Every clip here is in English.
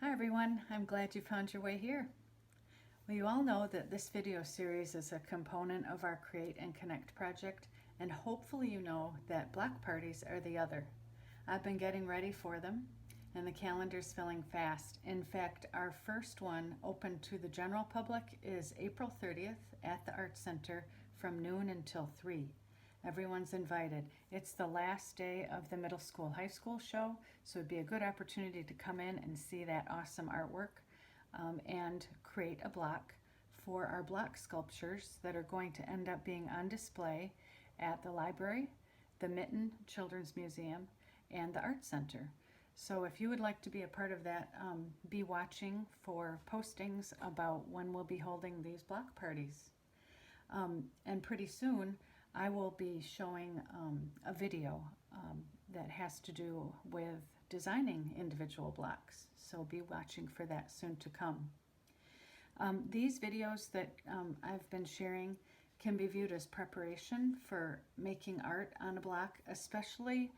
Hi everyone, I'm glad you found your way here. Well, you all know that this video series is a component of our Create and Connect project, and hopefully you know that block parties are the other. I've been getting ready for them, and the calendar's filling fast. In fact, our first one open to the general public is April 30th at the Art Center from noon until 3. Everyone's invited. It's the last day of the middle school high school show, so it'd be a good opportunity to come in and see that awesome artwork and create a block for our block sculptures that are going to end up being on display at the library, the Mitten Children's Museum, and the Art Center. So if you would like to be a part of that, be watching for postings about when we'll be holding these block parties. And pretty soon I will be showing a video that has to do with designing individual blocks. So be watching for that soon to come. These videos that I've been sharing can be viewed as preparation for making art on a block, especially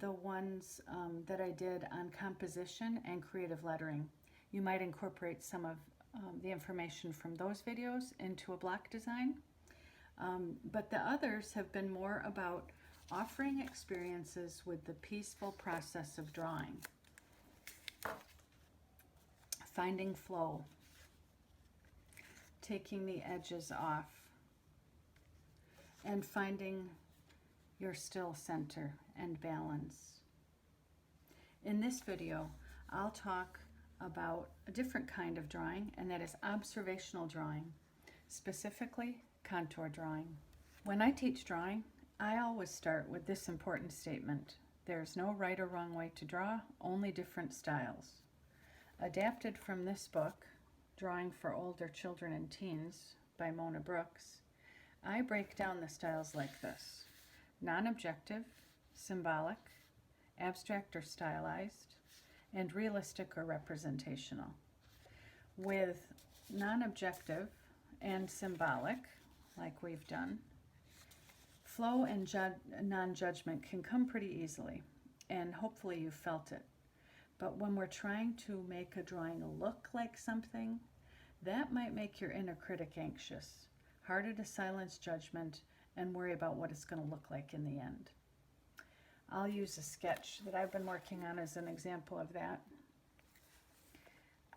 the ones that I did on composition and creative lettering. You might incorporate some of the information from those videos into a block design. But the others have been more about offering experiences with the peaceful process of drawing, finding flow, taking the edges off, and finding your still center and balance. In this video, I'll talk about a different kind of drawing, and that is observational drawing, specifically contour drawing. When I teach drawing, I always start with this important statement: there's no right or wrong way to draw, only different styles. Adapted from this book, Drawing for Older Children and Teens by Mona Brooks, I break down the styles like this: non-objective, symbolic, abstract or stylized, and realistic or representational. With non-objective and symbolic, like we've done, flow and non-judgment can come pretty easily, and hopefully you felt it. But when we're trying to make a drawing look like something, that might make your inner critic anxious, harder to silence judgment, and worry about what it's going to look like in the end. I'll use a sketch that I've been working on as an example of that.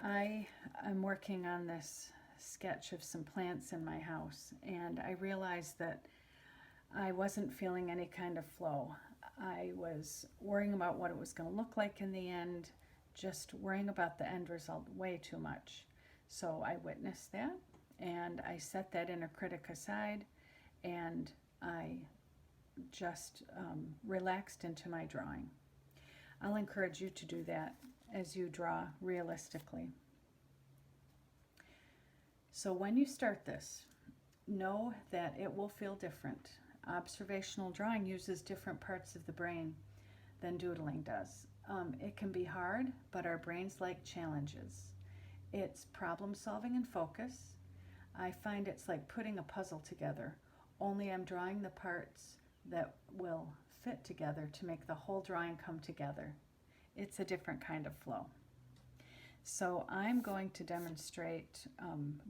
I am working on this sketch of some plants in my house, and I realized that I wasn't feeling any kind of flow. I was worrying about what it was going to look like in the end, just worrying about the end result way too much. So I witnessed that, and I set that inner critic aside, and I just relaxed into my drawing. I'll encourage you to do that as you draw realistically. So when you start this, know that it will feel different. Observational drawing uses different parts of the brain than doodling does. It can be hard, but our brains like challenges. It's problem solving and focus. I find it's like putting a puzzle together, only I'm drawing the parts that will fit together to make the whole drawing come together. It's a different kind of flow. So I'm going to demonstrate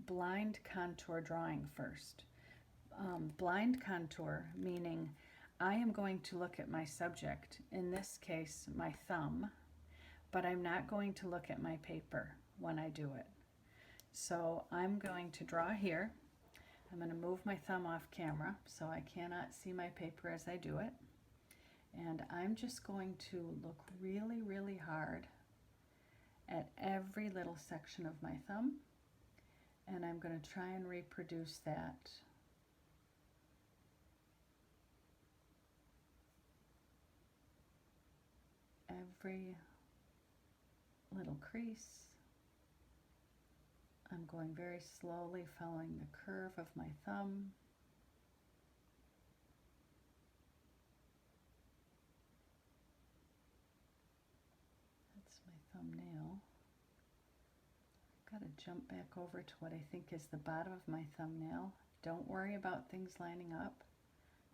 blind contour drawing first. Blind contour meaning I am going to look at my subject, in this case my thumb, but I'm not going to look at my paper when I do it. So I'm going to draw here. I'm going to move my thumb off camera so I cannot see my paper as I do it. And I'm just going to look really, really hard at every little section of my thumb, and I'm going to try and reproduce that every little crease. I'm going very slowly, following the curve of my thumb. That's my thumbnail. I've got to jump back over to what I think is the bottom of my thumbnail. Don't worry about things lining up.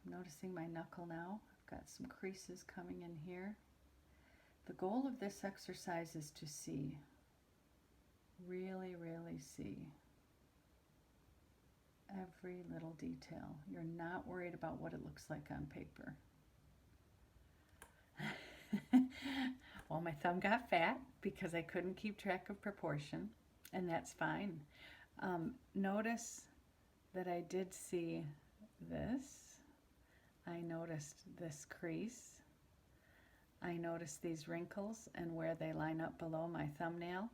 I'm noticing my knuckle now. I've got some creases coming in here. The goal of this exercise is to see. Really, really see every little detail. You're not worried about what it looks like on paper. Well, my thumb got fat because I couldn't keep track of proportion, and that's fine. Notice that I did see this. I noticed this crease. I noticed these wrinkles and where they line up below my thumbnail.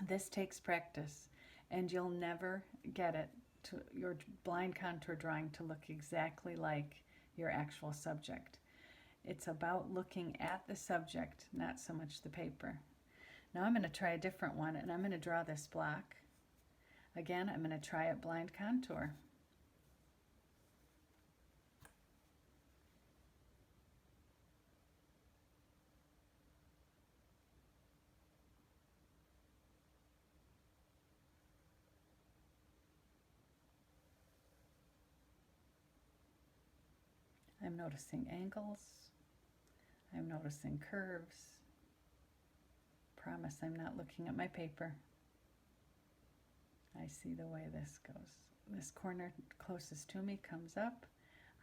This takes practice, and you'll never get it to your blind contour drawing to look exactly like your actual subject. It's about looking at the subject, not so much the paper. Now I'm going to try a different one, and I'm going to draw this block. Again, I'm going to try it blind contour. I'm noticing angles. I'm noticing curves. Promise I'm not looking at my paper. I see the way this goes. This corner closest to me comes up.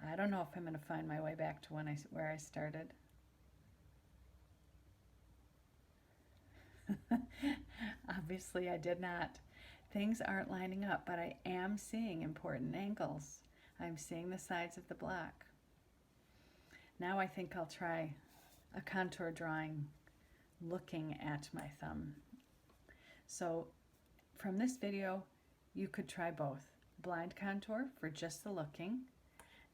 I don't know if I'm going to find my way back to where I started. Obviously I did not. Things aren't lining up, but I am seeing important angles. I'm seeing the sides of the block. Now I think I'll try a contour drawing looking at my thumb. So from this video, you could try both. Blind contour for just the looking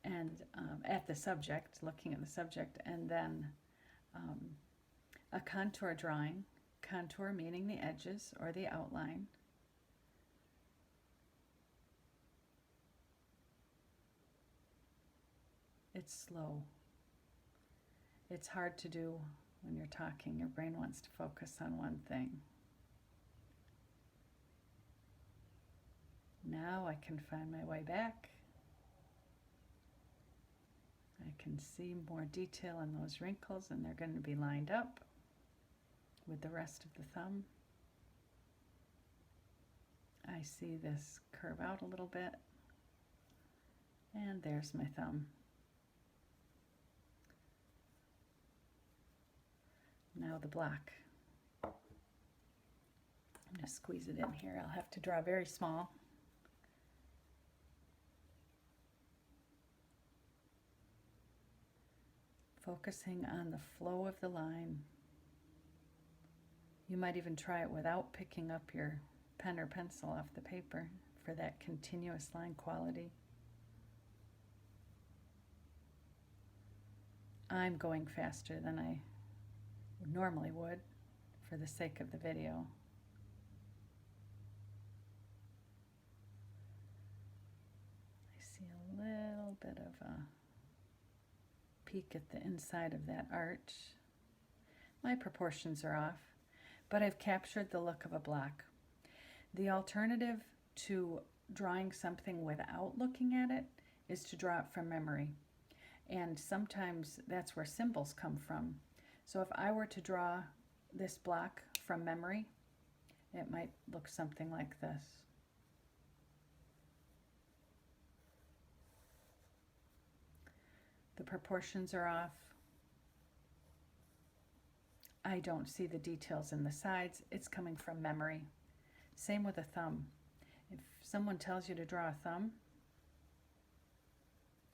and at the subject, looking at the subject, and then a contour drawing, contour meaning the edges or the outline. It's slow. It's hard to do when you're talking. Your brain wants to focus on one thing. Now I can find my way back. I can see more detail in those wrinkles, and they're going to be lined up with the rest of the thumb. I see this curve out a little bit, and there's my thumb. Now the block. I'm going to squeeze it in here. I'll have to draw very small. Focusing on the flow of the line. You might even try it without picking up your pen or pencil off the paper for that continuous line quality. I'm going faster than I normally would for the sake of the video. I see a little bit of a peek at the inside of that arch. My proportions are off, but I've captured the look of a block. The alternative to drawing something without looking at it is to draw it from memory. And sometimes that's where symbols come from. So if I were to draw this block from memory, it might look something like this. The proportions are off. I don't see the details in the sides. It's coming from memory. Same with a thumb. If someone tells you to draw a thumb,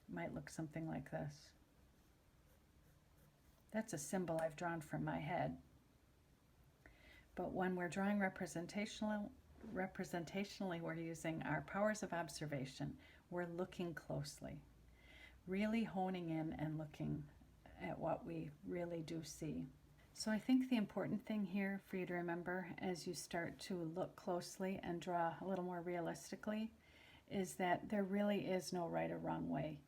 it might look something like this. That's a symbol I've drawn from my head. But when we're drawing representationally, we're using our powers of observation. We're looking closely, really honing in and looking at what we really do see. So I think the important thing here for you to remember as you start to look closely and draw a little more realistically is that there really is no right or wrong way.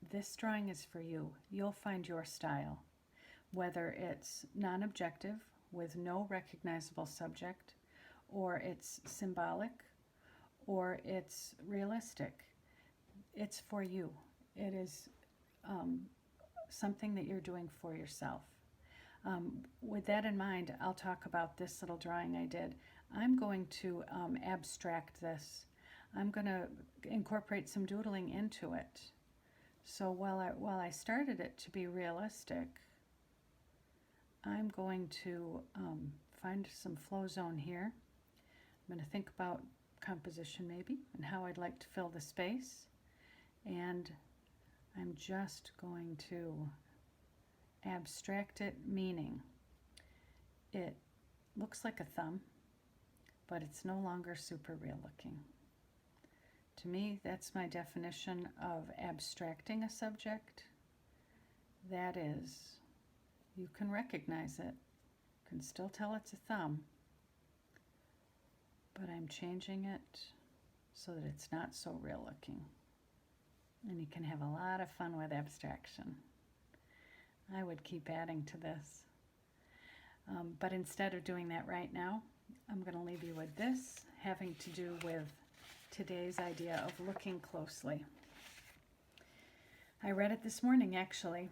This drawing is for you. You'll find your style. Whether it's non-objective with no recognizable subject, or it's symbolic, or it's realistic. It's for you. It is something that you're doing for yourself. With that in mind, I'll talk about this little drawing I did. I'm going to abstract this. I'm going to incorporate some doodling into it. So while I started it to be realistic, I'm going to find some flow zone here. I'm going to think about composition maybe and how I'd like to fill the space. And I'm just going to abstract it, meaning it looks like a thumb, but it's no longer super real looking. To me, that's my definition of abstracting a subject. That is, you can recognize it, you can still tell it's a thumb, but I'm changing it so that it's not so real looking. And you can have a lot of fun with abstraction. I would keep adding to this. But instead of doing that right now, I'm going to leave you with this, having to do with today's idea of looking closely. I read it this morning, actually,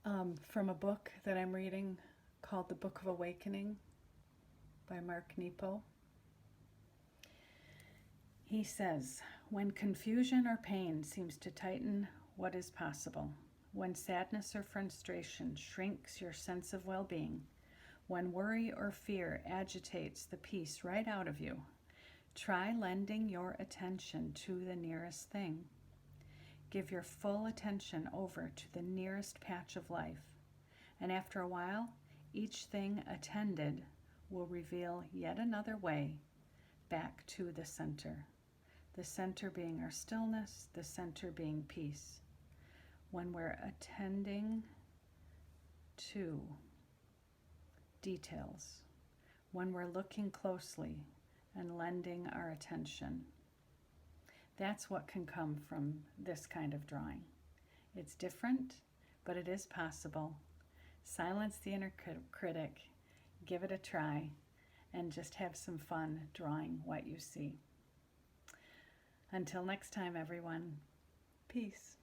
from a book that I'm reading called The Book of Awakening by Mark Nepo. He says, when confusion or pain seems to tighten what is possible, when sadness or frustration shrinks your sense of well-being, when worry or fear agitates the peace right out of you, try lending your attention to the nearest thing. Give your full attention over to the nearest patch of life, and after a while, each thing attended will reveal yet another way back to the center being our stillness, the center being peace. When we're attending to details, when we're looking closely and lending our attention, that's what can come from this kind of drawing. It's different, but it is possible. Silence the inner critic, give it a try, and just have some fun drawing what you see. Until next time, everyone, peace.